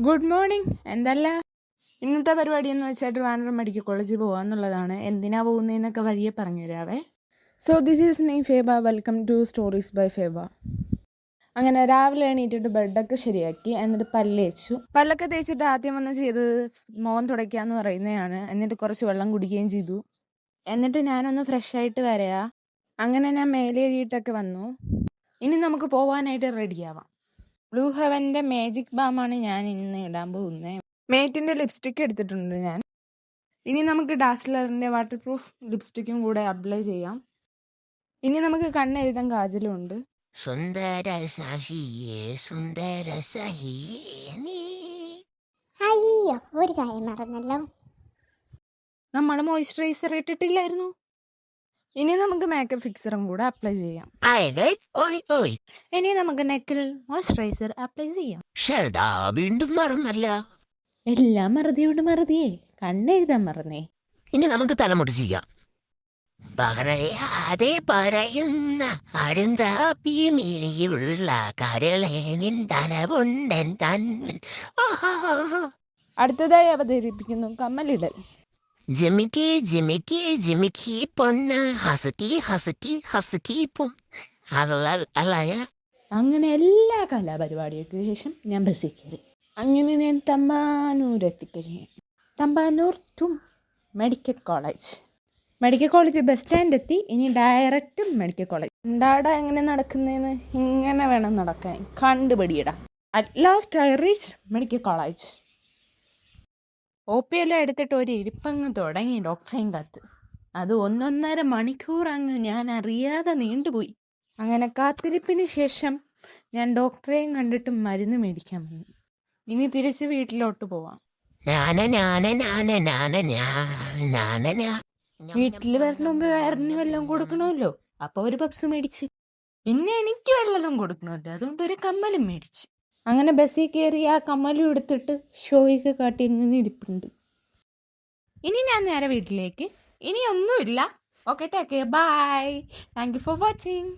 Good morning. എന്തല്ല ഇന്നത്തെ പരിപാടി എന്ന് വെച്ചാൽ ട്രിവാൻഡ്രം മെഡിക്കൽ കോളേജിൽ പോകാമെന്നുള്ളതാണ്. എന്തിനാ പോകുന്നതെന്നൊക്കെ വഴിയെ പറഞ്ഞുതരാവേ. So this is me Feba. Welcome to stories by Feba. അങ്ങനെ രാവിലെ എണീറ്റിട്ട് ബെഡൊക്കെ ശരിയാക്കി, എന്നിട്ട് പല്ല് തേച്ചു. പല്ലൊക്കെ തേച്ചിട്ട് ആദ്യം വന്ന് ചെയ്തത് മുഖം തുടയ്ക്കാന്ന് പറയുന്നതാണ്. എന്നിട്ട് കുറച്ച് വെള്ളം കുടിക്കുകയും ചെയ്തു. എന്നിട്ട് ഞാനൊന്ന് ഫ്രഷ് ആയിട്ട് വരാ. അങ്ങനെ ഞാൻ മേലെ കഴുകിയിട്ടൊക്കെ വന്നു. ഇനി നമുക്ക് പോകാനായിട്ട് റെഡിയാവാം. ബ്ലൂ ഹെവൻ്റെ മാജിക് ബാമാണ് ഞാൻ ഇന്ന് ഇടാൻ പോകുന്നത്. മേറ്റിൻ്റെ ലിപ്സ്റ്റിക്ക് എടുത്തിട്ടുണ്ട് ഞാൻ. ഇനി നമുക്ക് ഡാസ്ലറിൻ്റെ വാട്ടർ പ്രൂഫ് ലിപ്സ്റ്റിക്കും കൂടെ അപ്ലൈ ചെയ്യാം. ഇനി നമുക്ക് കണ്ണെഴുതാൻ കാജലും ഉണ്ട്. സുന്ദര സഹിയേ സുന്ദര സഹിയേ നീ. അയ്യോ, ഒരു കാര്യം മറന്നല്ലോ, നമ്മൾ മോയ്സ്ചറൈസർ ഇട്ടിട്ടില്ലായിരുന്നു. ഇനി നമുക്ക് മേക്കപ്പ് ഫിക്സറും കൂടെ അപ്ലൈ ചെയ്യാം. ഇനി നമുക്ക് നെക്കിൽ മോയ്സ്ചറൈസർ അപ്ലൈ ചെയ്യാം. വീണ്ടും മറന്നല്ല. എല്ലാം മറതിയോട് മറതിയേ, കണ്ണെഴുതാൻ മറന്നേ. ഇനി നമുക്ക് തലമുടി ചെയ്യാം. പറയാതെ പറയുന്ന അരുന്താപ്പിയുള്ള കരളേനിൻ തലവുണ്ടൻ തന്നിൽ. അടുത്തതായി അവതരിപ്പിക്കുന്നു കമ്മലിടൽ. ജിമിക്കി ജിമിക്കി ജിമിക്കി പൊന്ന് ഹസക്കി ഹസക്കി ഹസക്കി അല്ലയ. അങ്ങനെ എല്ലാ കലാപരിപാടികൾക്ക് ശേഷം ഞാൻ ബസ്സിൽ കയറി. അങ്ങനെ ഞാൻ തമ്പാനൂർ എത്തിക്കഴിഞ്ഞു. Thampanoor to medical college. Medical college bus stand എത്തി. ഇനി ഡയറക്റ്റ് മെഡിക്കൽ കോളേജ്. ഉണ്ടാടാ എങ്ങനെ നടക്കുന്നതെന്ന് ഇങ്ങനെ വേണം നടക്കാൻ, കണ്ടുപിടിയിടാ. At last I reach medical college. OP എല്ലാം എടുത്തിട്ട് ഒരു ഇരിപ്പങ്ങ് തുടങ്ങി ഡോക്ടറേയും കാത്ത്. അത് 1.5 മണിക്കൂർ അങ്ങ് ഞാൻ അറിയാതെ നീണ്ടുപോയി. അങ്ങനെ കാത്തിരിപ്പിന് ശേഷം ഞാൻ ഡോക്ടറേയും കണ്ടിട്ട് മരുന്ന് മേടിക്കാൻ വന്നു. ഇനി തിരിച്ച് വീട്ടിലോട്ട് പോവാം. വീട്ടിൽ വരുന്ന മുമ്പ് വയറിന് വല്ലതും കൊടുക്കണമല്ലോ, അപ്പോൾ ഒരു പപ്സ് മേടിച്ച്. പിന്നെ എനിക്ക് വല്ലതും കൊടുക്കണമല്ലോ, അതുകൊണ്ട് ഒരു കമ്മലും മേടിച്ച്. അങ്ങനെ ബസ്സിൽ കയറി ആ കമ്മലും എടുത്തിട്ട് ഷോയ്ക്ക് കാട്ടി ഇങ്ങനെ ഇരിപ്പുണ്ട്. ഇനി ഞാൻ നേരെ വീട്ടിലേക്ക്. ഇനി ഒന്നുമില്ല. Okay, take care, bye. Thank you for watching.